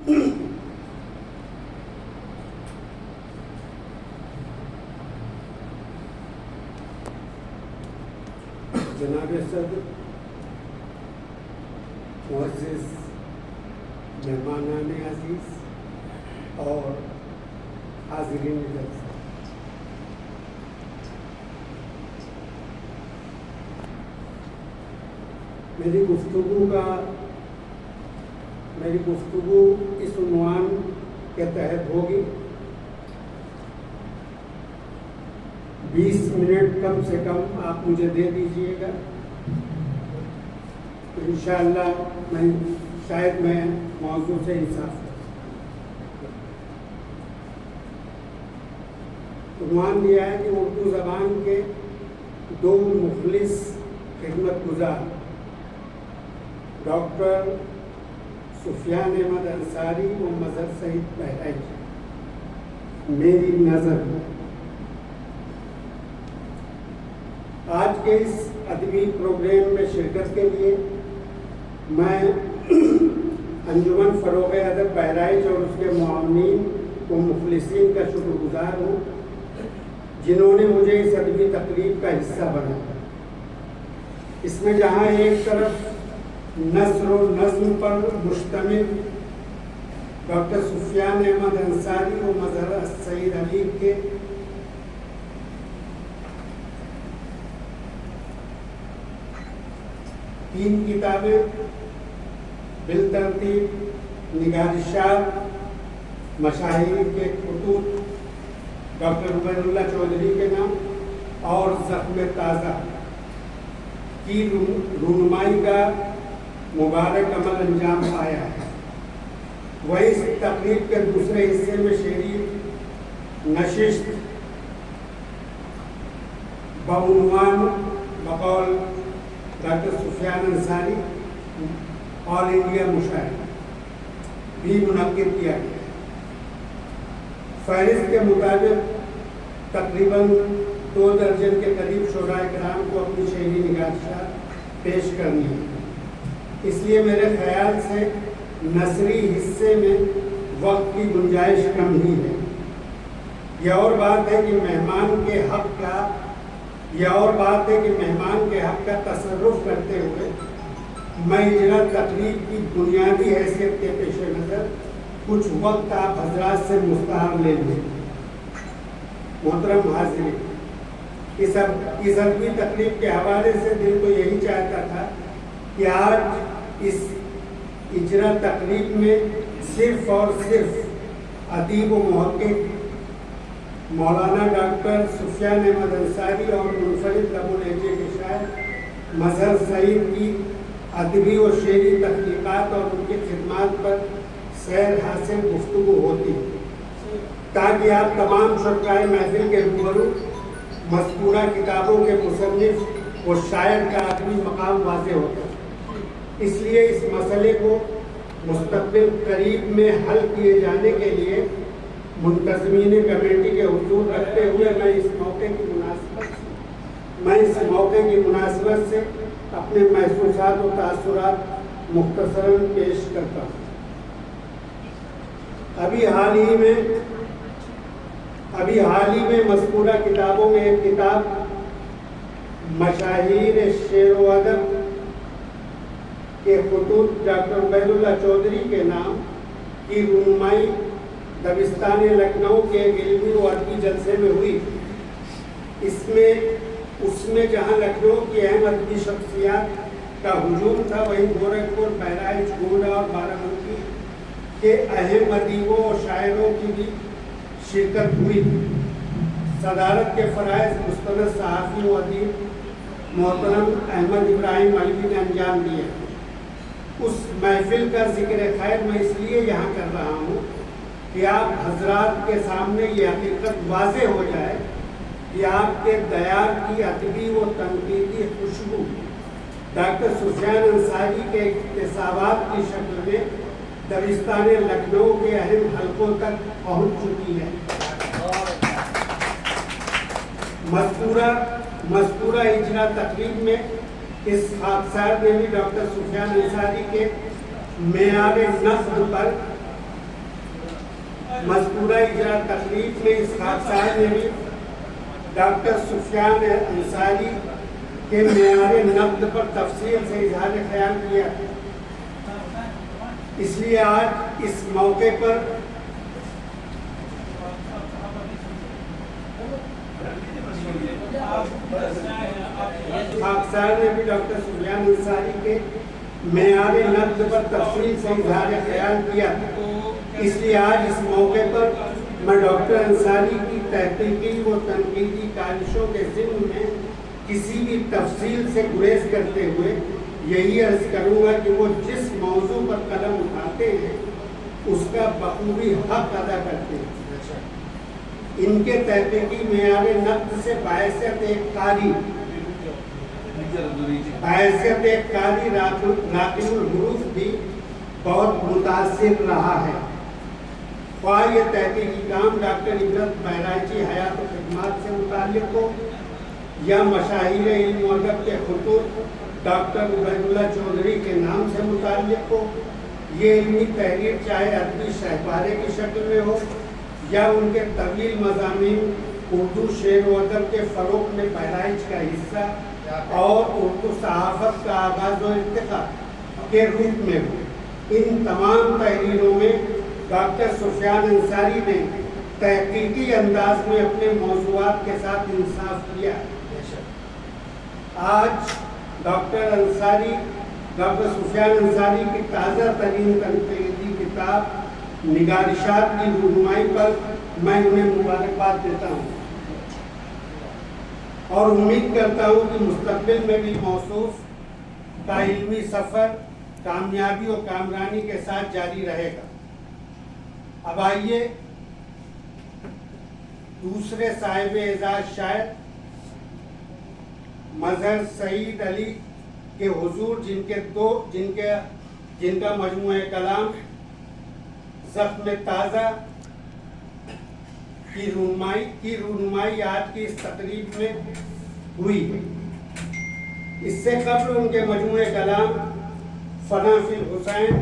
جناب صدر، معزز مہمانان عزیز اور حاضرین جلسہ، میری گفتگو اس عنوان کے تحت ہوگی: 20 منٹ کم سے کم آپ مجھے دے دیجئے گا، انشاءاللہ میں موضوع سے انصاف کروں۔ عنوان دیا ہے کہ اردو زبان کے دو مخلص خدمت گزار ڈاکٹر سفیان احمد انصاری و مظہر سعید بہرائچ میری نظر میں۔ آج کے اس ادبی پروگرام میں شرکت کے لیے میں انجمن فروغ ادب بہرائچ اور اس کے معاونین و مخلصین کا شکر گزار ہوں، جنہوں نے مجھے اس ادبی تقریب کا حصہ بنایا۔ اس میں جہاں ایک طرف نثر و نظم پر مشتمل ڈاکٹر سفیان احمد انصاری و مظہر سعید علی کے تین کتابیں بالترتیب نگارشات مشاہیر کے خطوط ڈاکٹر عبید اللہ چودھری کے نام اور زخم تازہ کی رونمائی کا مبارک عمل انجام پایا ہے، وہ اس تقریب کے دوسرے حصے میں شعری نشست بعنوان بقول ڈاکٹر سفیان انصاری آل انڈیا مشاعرہ بھی منعقد کیا گیا۔ فہرست کے مطابق تقریباً 2 درجن کے قریب شعراء کرام کو اپنی شعری نگارشات پیش کرنی ہے، اس لیے میرے خیال سے نثری حصے میں وقت کی گنجائش کم ہی ہے۔ یہ اور بات ہے کہ مہمان کے حق کا تصرف کرتے ہوئے میں اجرا تقریب کی بنیادی حیثیت کے پیش نظر کچھ وقت آپ حضرات سے مستعار لے لیں۔ محترم حاضرین، اس ادبی تقریب کے حوالے سے دل تو یہی چاہتا تھا کہ آج اس اجرا تقریب میں صرف اور صرف ادیب و محقق مولانا ڈاکٹر سفیان احمد انصاری اور منفرد لب و لہجے کے شاعر مظہر سعید کی ادبی و شعری تخلیقات اور ان کی خدمات پر سیر حاصل گفتگو ہوتی، تاکہ آپ تمام شرکائے محفل کے روبرو مذکورہ کتابوں کے مصنف و شاعر کا ادبی مقام واضح ہوتا۔ اس لیے اس مسئلے کو مستقبل قریب میں حل کیے جانے کے لیے منتظمین کمیٹی کے حضور رکھتے ہوئے میں اس موقع کی مناسبت سے اپنے محسوسات و تاثرات مختصراً پیش کرتا ہوں۔ ابھی حال ہی میں مذکورہ کتابوں میں ایک کتاب مشاہیر شعر و ادب کے خطوط ڈاکٹر عبید اللہ چودھری کے نام کی رونمائی دبستان لکھنؤ کے ایک علمی و ادبی جلسے میں ہوئی۔ اس میں جہاں لکھنؤ کی اہم ادبی شخصیات کا ہجوم تھا، وہیں گورکھپور، بہرائچ، گونڈہ اور بارہ بنکی کے اہم ادیبوں اور شاعروں کی بھی شرکت ہوئی۔ صدارت کے فرائض مستند صحافی و ادیب محترم احمد ابراہیم علوی نے انجام دیے۔ اس محفل کا ذکر خیر میں اس لیے یہاں کر رہا ہوں کہ آپ حضرات کے سامنے یہ حقیقت واضح ہو جائے کہ آپ کے دیار کی ادبی و تنقیدی خوشبو ڈاکٹر سفیان انصاری کے اکتسابات کی شکل میں دبستان لکھنؤ کے اہم حلقوں تک پہنچ چکی ہے۔ مذکورہ اجرا تقریب میں اس خاکسار نے بھی ڈاکٹر سفیان انصاری کے معیار نقد پر مذکورہ اجرا تقریب میں اس خاکسار نے بھی ڈاکٹر سفیان انصاری کے معیار نقد پر تفصیل سے اظہار خیال کیا. اس لیے آج اس موقع پر خاکسار نے بھی ڈاکٹر سفیان انصاری کے معیار نقد پر تفصیل سے اظہار خیال کیا. اس لیے آج اس موقع پر میں ڈاکٹر انصاری کی تحقیقی و تنقیدی کاوشوں کے ضمن میں کسی بھی تفصیل سے گریز کرتے ہوئے یہی عرض کروں گا کہ وہ جس موضوع پر قلم اٹھاتے ہیں اس کا بخوبی حق ادا کرتے ہیں. ان کے تحقیقی معیار نقد سے بحیثیت ایک قاری راقب الحروف بھی بہت متاثر رہا ہے. خواہ یہ تحقیقی کام ڈاکٹر عبرت بہرائچی حیات و خدمات سے متعلق ہو یا مشاہیر علم و ادب کے خطوط ڈاکٹر عبید اللہ چودھری کے نام سے متعلق ہو، یہ علمی تحریر چاہے ادبی شاہکارے کی شکل میں ہو یا ان کے طویل مضامین اردو شعر و ادب کے فروغ میں بہرائچ کا حصہ اور اردو صحافت کا آغاز و ارتقاء کے روپ میں ہو، ان تمام تحریروں میں ڈاکٹر سفیان انصاری نے تحقیقی انداز میں اپنے موضوعات کے ساتھ انصاف کیا. آج ڈاکٹر سفیان انصاری کی تازہ ترین تنقیدی کتاب نگارشات کی رونمائی پر میں انہیں مبارکباد دیتا ہوں اور امید کرتا ہوں کہ مستقبل میں بھی موصوف کا علمی سفر کامیابی اور کامرانی کے ساتھ جاری رہے گا. اب آئیے دوسرے صاحب اعزاز شاعر مظہر سعید علی کے حضور جن کا مجموعہ کلام زخم تازہ کی رونمائی آج کی اس تقریب میں ہوئی. اس سے قبل ان کے مجموعہ کلام فنا فی الحسین،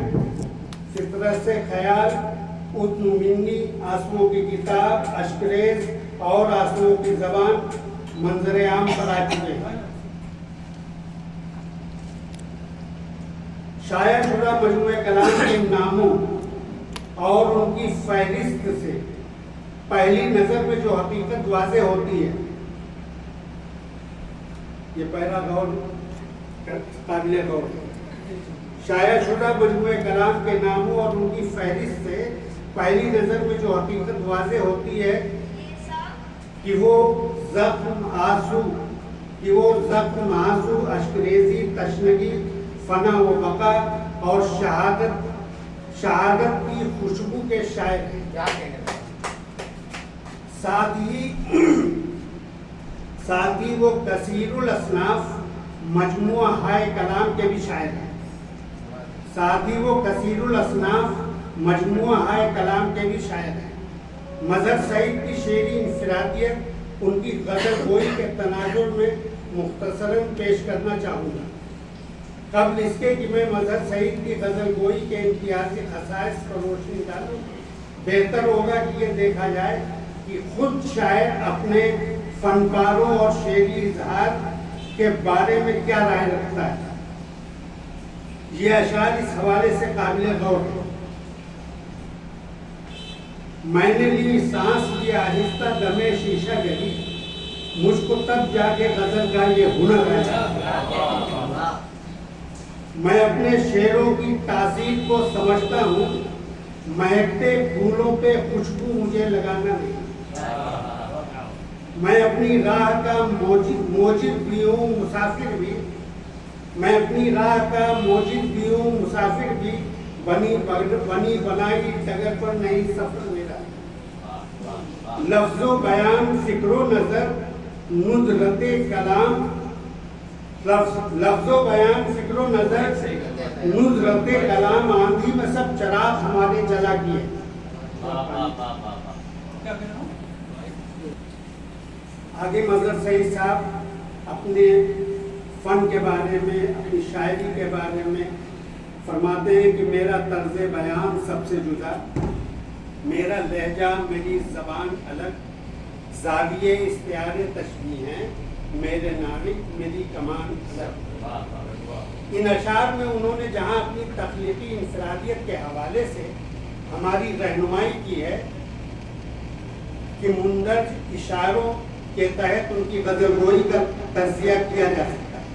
فطرت سے خیال، ادن منی، آنسوؤں کی کتاب، اشکریز اور آنسوؤں کی زبان منظر عام پر آ چکے ہیں. شائع شدہ مجموعہ کلام کے ناموں اور ان کی فہرست سے پہلی نظر میں جو حقیقت واضح ہوتی ہے، یہ پہلا غور قابل غور ہے. شائع شدہ مجموعہ کلام کے ناموں اور ان کی فہرست سے پہلی نظر میں جو حقیقت واضح ہوتی ہے کہ وہ زخم آنسو، اشکریزی، تشنگی، فنا و بقا اور شہادت کی خوشبو کے شاعر ہیں. ساتھ ہی وہ کثیر الاصناف مجموعہ ہائے کلام کے بھی شاعر ہیں. مظہر سعید کی شعری انفرادیت ان کی غزل گوئی کے تناظر میں مختصراً پیش کرنا چاہوں گا. قبل اس کے کہ میں مظہر سعید کی غزل گوئی کے امتیازی خصائص پر روشنی ڈالوں، بہتر ہوگا کہ یہ دیکھا جائے کہ خود شاعر اپنے فنکاروں اور شعری اظہار کے بارے میں کیا رائے رکھتا ہے. یہ اشعار اس حوالے سے قابل غور ہے. میں نے لی سانس کی آہستہ دمے شیشہ گلی، مجھ کو تب جا کے غزل کا یہ ہنر آیا. میں اپنے شعروں کی تاثیر کو سمجھتا ہوں، مہکتے پھولوں پہ خوشبو مجھے لگانا نہیں. میں اپنی راہ کا موجد بھی ہوں مسافر بھی، بنی بنائی ڈگر پر نہیں سفر میرا. لفظ و بیان فکر و نظر ندرت کلام، آندھی میں سب چراغ ہمارے جلا کیے. آگے مظہر سعید صاحب اپنے فن کے بارے میں، اپنی شاعری کے بارے میں فرماتے ہیں کہ میرا طرز بیان سب سے جدا، میرا لہجہ میری زبان الگ، زاویے استعارے تشبیہ ہیں، میرے ناوک میری کمان الگ۔ ان اشعار میں انہوں نے جہاں اپنی تخلیقی انفرادیت کے حوالے سے ہماری رہنمائی کی ہے کہ مندرج اشاروں کے تحت ان کی غزل گوئی کا تجزیہ کیا جا سکتا ہے،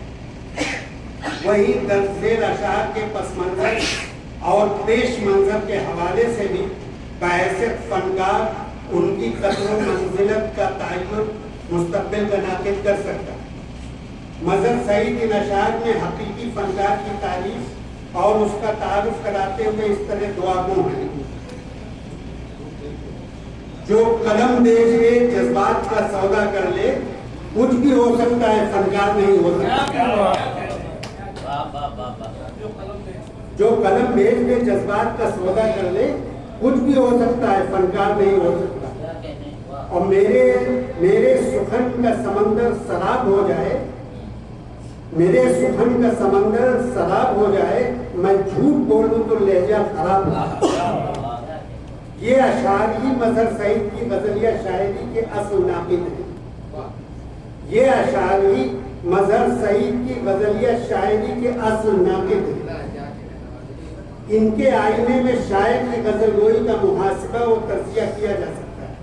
وہیں درج ذیل اشعار کے پس منظر اور پیش منظر کے حوالے سے بھی بحیثیت فنکار ان کی قدر و منزلت کا تعین مستقبل کا ناقد کر سکتا ہے۔ مظہر سعید ان اشعار میں حقیقی فنکار کی تعریف اور اس کا تعارف کراتے ہوئے اس طرح دعا گو ہیں: جو قلم بیچ کے جذبات کا سودا کر لے، کچھ بھی ہو سکتا ہے، فنکار نہیں ہو سکتا۔ جو قلم بیچ کے جذبات کا سودا کر لے، کچھ بھی ہو سکتا ہے، فنکار نہیں ہو سکتا۔ اور میرے سخن کا سمندر سراب ہو جائے، میرے سخن کا سمندر سراب ہو جائے، میں جھوٹ بولوں تو لہجہ خراب ہو۔ یہ اشعار ہی مظہر سعید کی غزلیہ شاعری کے اصل ناقد ہیں۔ یہ اشعار ہی مظہر سعید کی غزلیہ شاعری کے اصل ناقد ہیں۔ ان کے آئینے میں شاعر کی غزل گوئی کا محاسبہ و تجزیہ کیا جا سکتا ہے۔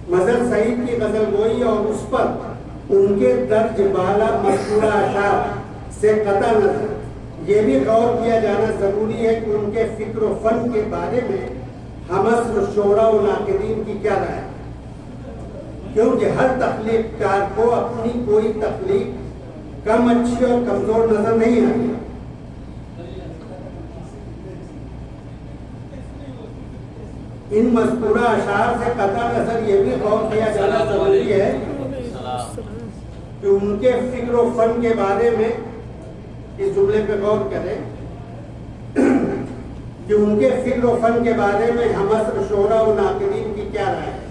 مظہر سعید کی غزل گوئی اور اس پر ان کے درج بالا مذکورہ اشعار سے قطع نظر یہ بھی غور کیا جانا ضروری ہے کہ ان کے فکر و فن کے بارے میں ہمعصر شعراء و ناقدین کی کیا رائے ہے، کیونکہ ہر تخلیق کار کو اپنی کوئی تخلیق کم اچھی اور کمزور نظر نہیں آتی۔ ان مذکورہ اشعار سے قطع نظر یہ بھی غور کیا جانا ضروری ہے کہ ان کے فکر و فن کے بارے میں، اس جملے پہ غور کریں کہ ان کے فکر و فن کے بارے میں ہمعصر شعراء و ناقدین کی کیا رائے ہے،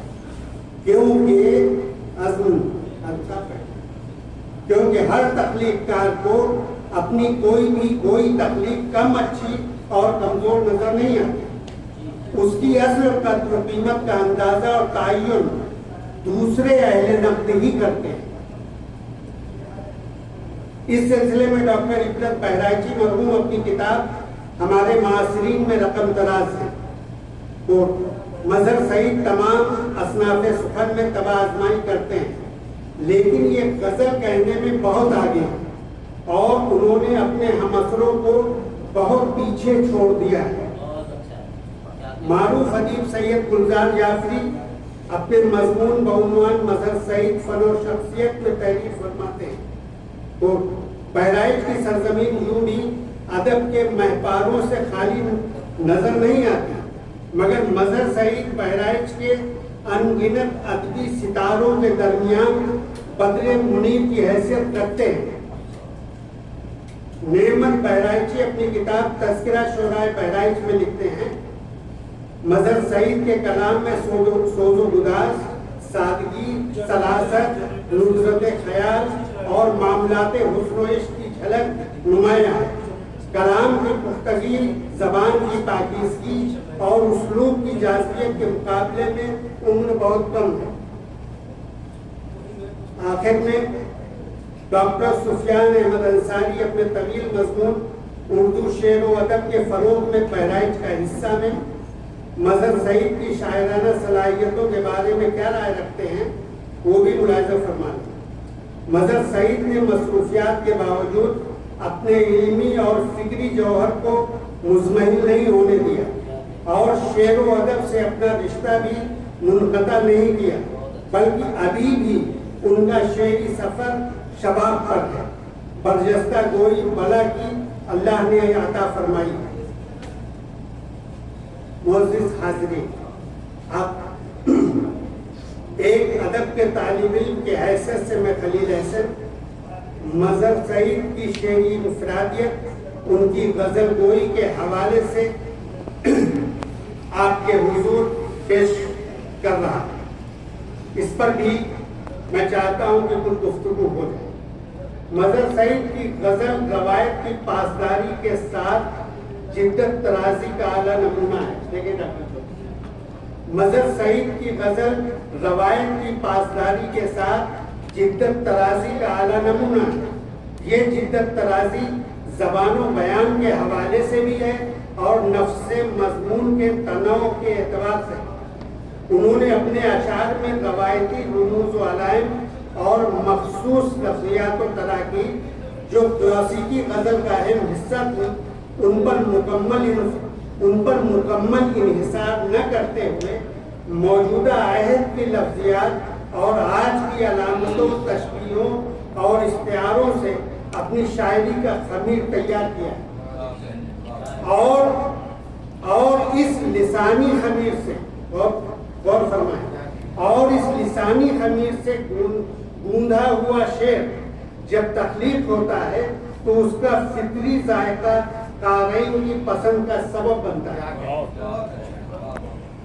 کیونکہ ہر تخلیق کار کو اپنی کوئی تخلیق کم اچھی اور کمزور نظر نہیں آتی۔ اس کی اصل قدر و قیمت کا اندازہ اور تعین دوسرے اہل نقد ہی کرتے ہیں۔ اس سلسلے میں ڈاکٹر عبرت بہرائچی مرحوم اپنی کتاب ہمارے معاصرین میں رقم دراز ہے، مظہر سعید تمام اصناف سخن میں طبع آزمائی کرتے ہیں، لیکن یہ غزل کہنے میں بہت آگے ہیں اور انہوں نے اپنے ہمعصروں کو بہت پیچھے چھوڑ دیا ہے۔ معروف ادیب سید گلزار جعفری اپنے مضمون بعنوان مظہر سعید فن و شخصیت میں تحریر فرماتے ہیں، بہرائچ کی سرزمین یوں بھی ادب کے مہپاروں سے خالی نظر نہیں آتی، مگر مظہر سعید بہرائچ کے ان گنت ادبی ستاروں کے درمیان بدر منیر کی حیثیت رکھتے ہیں۔ نعمت بہرائچی اپنی کتاب تذکرہ شعراء بہرائچ میں لکھتے ہیں: مظہر سعید کے کلام میں سوز و گداز، سادگی، سلاست، نصرت خیال اور معاملات حسن و عشق کی جھلک نمایاں ہے۔ کلام کی پختگی، زبان کی پاکیزگی اور اسلوب کی جاذبیت کے مقابلے میں عمر بہت کم ہے۔ آخر میں ڈاکٹر سفیان احمد انصاری اپنے طویل مضمون اردو شعر و ادب کے فروغ میں بہرائچ کا حصہ میں مظہر سعید کی شاعرانہ صلاحیتوں کے بارے میں کیا رائے رکھتے ہیں، وہ بھی ملاحظہ فرما لیں۔ مظہر سعید نے مصروفیات کے باوجود اپنے علمی اور فکری جوہر کو مزمحل نہیں ہونے دیا اور شعر و ادب سے اپنا رشتہ بھی منقطع نہیں کیا، بلکہ ابھی بھی ان کا شعری سفر شباب پر ہے۔ برجستہ گوئی بلا کی اللہ نے عطا فرمائی۔ معزز حاضرین، اب ایک ادب کے طالب علم کے حیثیت سے میں خلیل احسن مظہر سعید کی شعری انفرادیت، ان کی غزل گوئی کے حوالے سے آپ کے حضور پیش کر رہا ہوں۔ اس پر بھی میں چاہتا ہوں کہ کچھ گفتگو ہو جائے۔ مظہر سعید کی غزل روایت کی پاسداری کے ساتھ جدت ترازی کا اعلیٰ نمونہ ہے۔ دیکھیں ڈاکٹر صاحب، مظہر سعید کی غزل روایت کی پاسداری کے ساتھ جدت ترازی کا اعلیٰ نمونہ ہے۔ یہ جدت ترازی زبان و بیان کے حوالے سے بھی ہے اور نفس مضمون کے تنوع کے اعتبار سے۔ انہوں نے اپنے اشعار میں روایتی رموز و علائم اور مخصوص لفظیات و تراکیب جو کلاسیکی غزل کا اہم حصہ تھی ان پر مکمل انحصار نہ کرتے ہوئے موجودہ عہد کی لفظیات اور آج کی علامتوں، تشبیہوں اور استعاروں سے اپنی شاعری کا خمیر تیار کیا اور اس لسانی خمیر سے غور فرمائیں، اور اس لسانی خمیر سے گوندھا ہوا شعر جب تخلیق ہوتا ہے تو اس کا فطری ذائقہ قارئین کی پسند کا سبب بنتا ہے،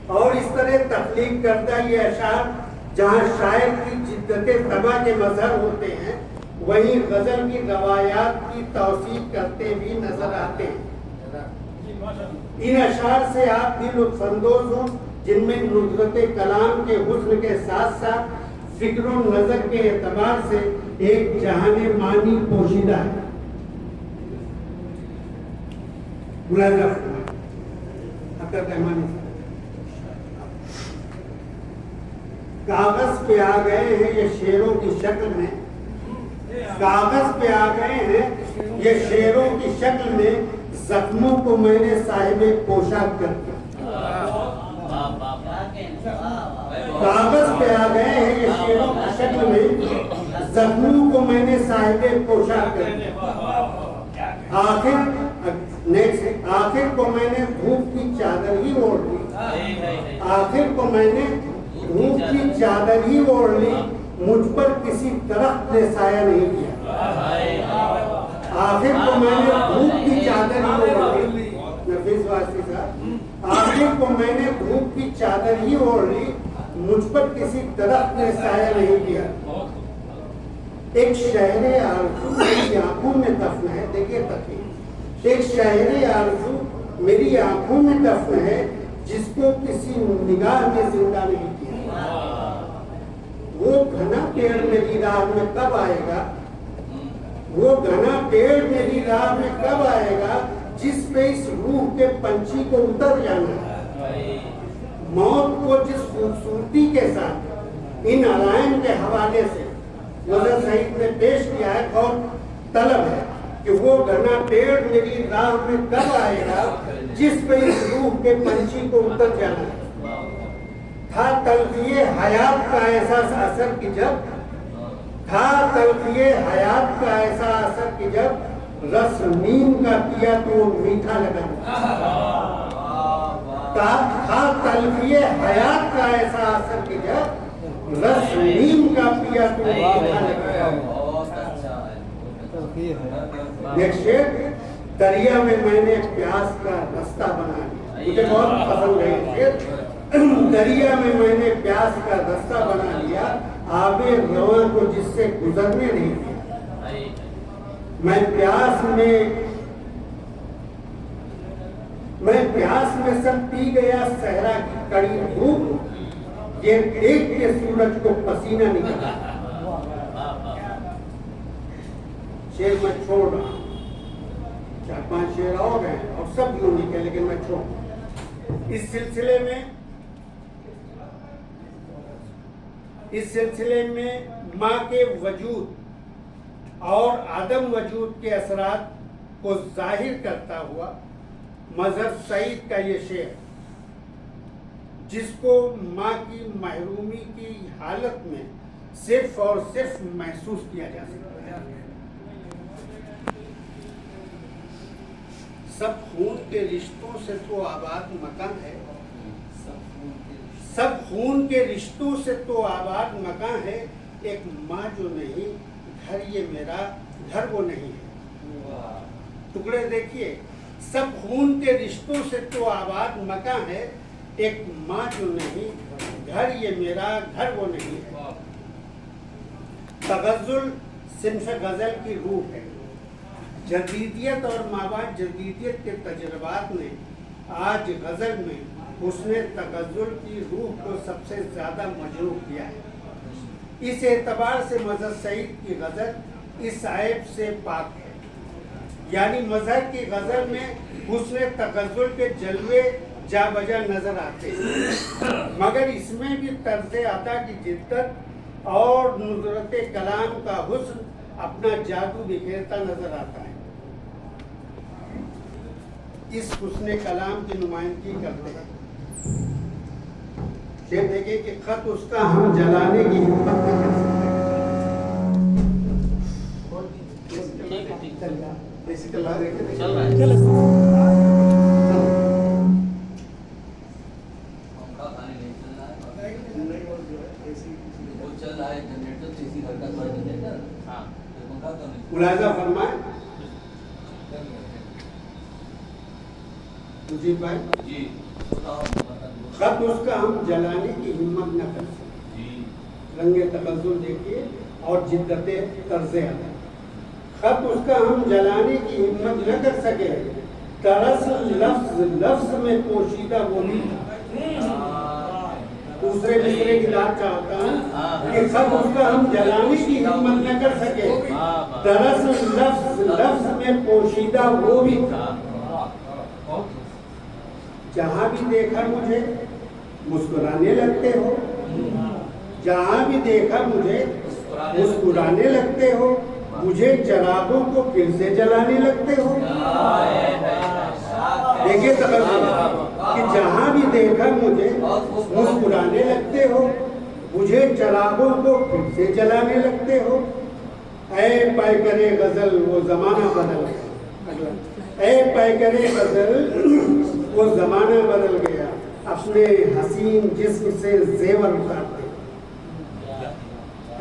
اور اس طرح تخلیق کردہ یہ اشعار جہاں شاعر کی جدت طبع کے مظہر ہوتے ہیں وہیں غزل کی روایات کی توثیق کرتے بھی نظر آتے ہیں۔ ان اشعار سے آپ بھی لطف اندوز ہوں جن میں ندرت کلام کے حسن کے ساتھ ساتھ فکر و نظر کے اعتبار سے ایک جہان معنی پوشیدہ ہے۔ کاغذ پہ آ گئے ہیں یہ شعروں کی شکل میں، کاغذ پہ آ گئے ہیں یہ شعروں کی شکل میں، زخموں کو میں نے صاحب پوشاک کر دیا۔ کاغذ پہ آ گئے ہیں یہ شعروں کی شکل میں، زخموں کو میں نے صاحب پوشاک کر دیا۔ آخر کو میں نے دھوپ کی چادر ہی اوڑھ لی، آخر کو میں نے دھوپ کی چادر ہی اوڑھ لی، مجھ پر کسی درخت نے سایہ نہیں کیا۔ آخر کو میں نے دھوپ کی چادر ہی اوڑھ لی، نفیس واسطی صاحب، آخر کو میں نے دھوپ کی چادر ہی اوڑھ لی، مجھ پر کسی درخت نے سایہ نہیں کیا۔ ایک شہر آرزو میری آنکھوں میں دفن ہے، دیکھیے تقریر، ایک شہر آرزو میری آنکھوں میں دفن ہے جس کو کسی نگاہ میں زندہ نہیں کیا۔ وہ گھنا پیڑ میری راہ میں کب آئے گا، وہ گھنا پیڑ میری راہ میں کب آئے گا جس پہ اس روح کے پنچھی کو اتر جانا ہے۔ موت کو جس خوبصورتی کے ساتھ ان علائم کے حوالے سے مظہر سعید نے پیش کیا ہے اور طلب ہے کہ وہ گھنا پیڑ میری راہ میں کب آئے گا جس پہ اس روح کے پنچھی کو اتر جانا ہے۔ تھا تلخی حیات کا ایسا اثر کہ جب، تھا تلخی حیات کا ایسا اثر کہ جب رس نیم کا پیا تو میٹھا لگا۔ تھا تلخی حیات کا ایسا اثر کہ جب رس نیم کا پیا تو میٹھا لگا۔ ایک شعر، دریا میں میں نے پیاس کا رستہ بنا لیا، مجھے بہت پسند ہے یہ شعر۔ دریا میں میں نے پیاس کا رستہ بنا لیا، آب رواں کو جس سے گزرنے نہیں دیا۔ میں پیاس میں سب پی گیا صحرا کی کڑی دھوپ، یہ دیکھ کے سورج کو پسینہ نکلا۔ شعر میں چھوڑ رہا ہوں، 4-5 شعر اور ہیں اور سب یونیک ہے لیکن میں چھوڑ۔ اس سلسلے میں ماں کے وجود اور عدم وجود کے اثرات کو ظاہر کرتا ہوا مظہر سعید کا یہ شعر، جس کو ماں کی محرومی کی حالت میں صرف اور صرف محسوس کیا جا سکتا ہے۔ سب خون کے رشتوں سے تو آباد مکان ہے، سب خون کے رشتوں سے تو آباد مکان ہے، ایک ماں جو نہیں گھر یہ میرا گھر وہ نہیں ہے۔ ٹکڑے دیکھیے، سب خون کے رشتوں سے تو آباد مکان ہے، ایک ماں جو نہیں گھر یہ میرا گھر وہ نہیں ہے۔ تغزل صنف غزل کی روح ہے۔ جدیدیت اور مابعد جدیدیت کے تجربات نے آج غزل میں حسن تغزل کی روح کو سب سے زیادہ مجروح کیا ہے. اس اعتبار سے مظہر سعید کی غزل اس عیب سے پاک ہے. یعنی مظہر کی غزل میں حسن تغزل کے جلوے جا بجا نظر آتے ہیں، مگر اس میں بھی طرز ادا کی جدت اور نظرت کلام کا حسن اپنا جادو بکھیرتا نظر آتا ہے. اس حسن کلام کی نمائندگی کرتے ہیں. یہ دیکھیں کہ خط اس کا ہم جلانے کی ہمت نہیں کر سکتے. ملاحظہ فرمائیں مجیب بھائی جی. خط اس کا ہم جلانے کی ہمت نہ کر سکتے. رنگ تغزل دیکھیے اور جدت طرز ادا. خط اس کا ہم جلانے کی ہمت نہ کر سکے، دراصل لفظ لفظ میں پوشیدہ وہ نہیں تھا. دوسرے مصرے کی بات چاہتا ہوں کہ خط اس کا ہم جلانے کی ہمت نہ کر سکے، دراصل لفظ لفظ میں پوشیدہ وہ بھی تھا. جہاں بھی دیکھا مجھے مسکرانے لگتے ہو، جہاں بھی دیکھا مجھے مسکرانے لگتے ہو، مجھے چراغوں کو پھر سے جلانے لگتے ہو. دیکھیے کہ جہاں بھی دیکھا مجھے مسکرانے لگتے ہو، مجھے چراغوں کو پھر سے جلانے لگتے ہو. اے پیکرے غزل وہ زمانہ بدل گیا، اے پیکرے غزل وہ زمانہ بدل گیا، اپنے حسین جسم سے زیور اتارتے.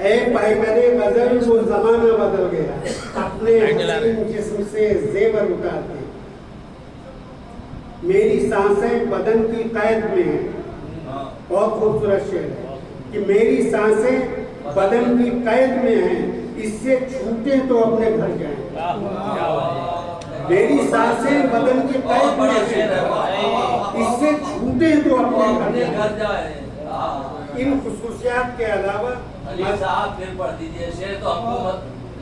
اے پیکرے غزل وہ زمانہ بدل گیا، اپنے حسین جسم سے زیور اتارتے. میری سانسیں بدن کی قید میں ہیں. بہت خوبصورت شعر ہے کہ میری سانسیں بدن کی قید میں ہیں، اس سے چھوٹے تو اپنے گھر جائیں. میری سانسیں بدن کی قید میں ہیں، اس سے چھوٹے تو اپنے گھر جائیں. ان خصوصیات کے علاوہ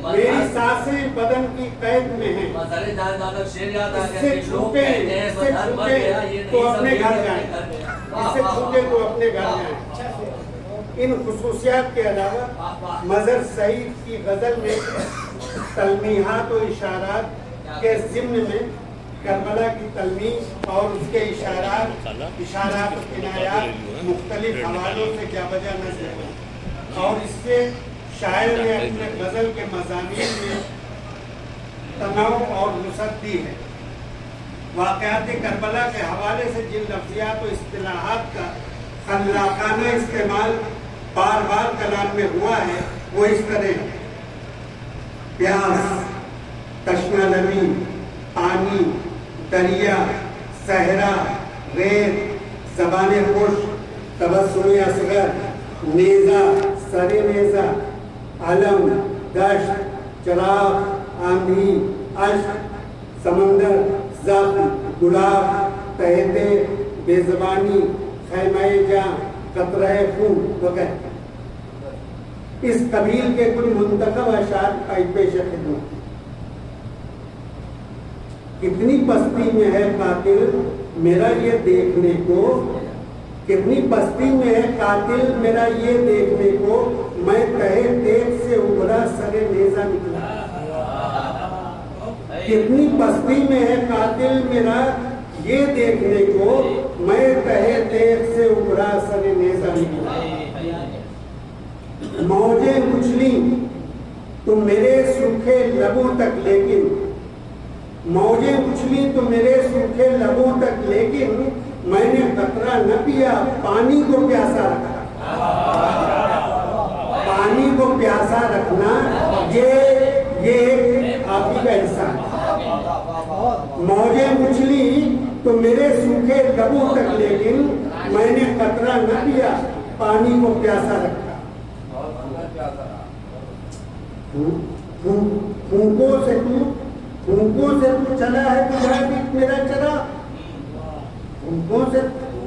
میری سانسیں بدن کی قید میں ہیں، اس سے چھوٹے تو اپنے گھر جائیں، اس سے چھوٹے تو اپنے گھر جائیں. ان خصوصیات کے علاوہ مظہر سعید کی غزل میں تلمیحات و اشارات کے ضمن میں کربلا کی تلمیح اور اس کے اشارات و کنایات مختلف حوالوں سے جا بجا نظر ہیں. اور اس سے شاعر نے اپنے غزل کے مضامین میں تنوع اور وسعت دی ہے. واقعات کربلا کے حوالے سے جن لفظیات و اصطلاحات کا خلاقانہ استعمال بار بار کلام میں ہوا ہے وہ اس طرح: پیاس، تشنہ نمی، پانی، دریا، صحرا، ریت، زبان خوش، تبسم اصغر، نیزہ، سر نیزہ، علم، دشت، چراغ، آندھی، اشک، سمندر، زخم، گلاب، تہتے، بے زبانی، خیمہ جاں، قطرہ خون وغیرہ. اس قبیل کے کل منتخب اشعار پیش خدمت. کتنی پستی میں ہے قاتل میرا یہ دیکھنے کو، کتنی پستی میں ہے قاتل میرا یہ دیکھنے کو، میں تہے دیکھ سے ابھرا سر نیزہ نکلا. کتنی پستی میں ہے قاتل میرا یہ دیکھنے کو، میں تہے دیکھ سے ابھرا سر نیزہ نکلا. موجیں اچھلیں تو میرے سوکھے لبوں تک، لیکن موجیں اچھلیں تو میرے سوکھے لبوں تک، لیکن میں نے قطرہ نہ پیا، پانی کو پیاسا رکھا. پانی کو پیاسا رکھنا یہ آپ ہی کا حصہ ہے. موجیں اچھلیں تو میرے سوکھے لبوں تک، لیکن میں نے قطرہ نہ پیا، پانی کو پیاسا رکھا. پھونکوں سے تو چلا ہے تجھا بھی میرا چرا، پھونکوں سے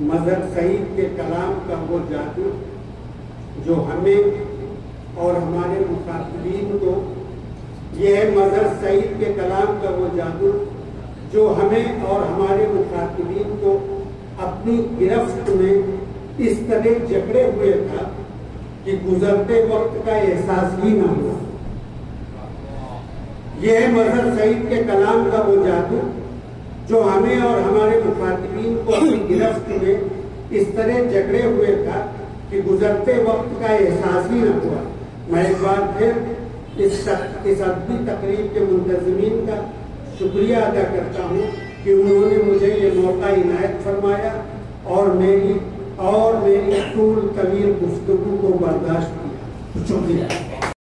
مظہر سعید کے کلام کا وہ جادو جو ہمیں اور ہمارے مخاطبین کو، یہ ہے مظہر سعید کے کلام کا وہ جادو جو ہمیں اور ہمارے مخاطبین کو اپنی گرفت میں اس طرح جکڑے ہوئے تھا کہ گزرتے وقت کا احساس ہی نہ ہوا۔ یہ ہے مظہر سعید کے کلام کا وہ جادو جو ہمیں اور ہمارے مخاطبین کو اپنی گرفت میں اس طرح جکڑے ہوئے تھا کہ گزرتے وقت کا احساس ہی نہ ہوا۔ میں ایک بار پھر اس ادبی تقریب کے منتظمین کا شکریہ ادا کرتا ہوں کہ انہوں نے مجھے یہ موقع عنایت فرمایا اور میری طول طویل گفتگو کو برداشت کیا۔ شکریہ۔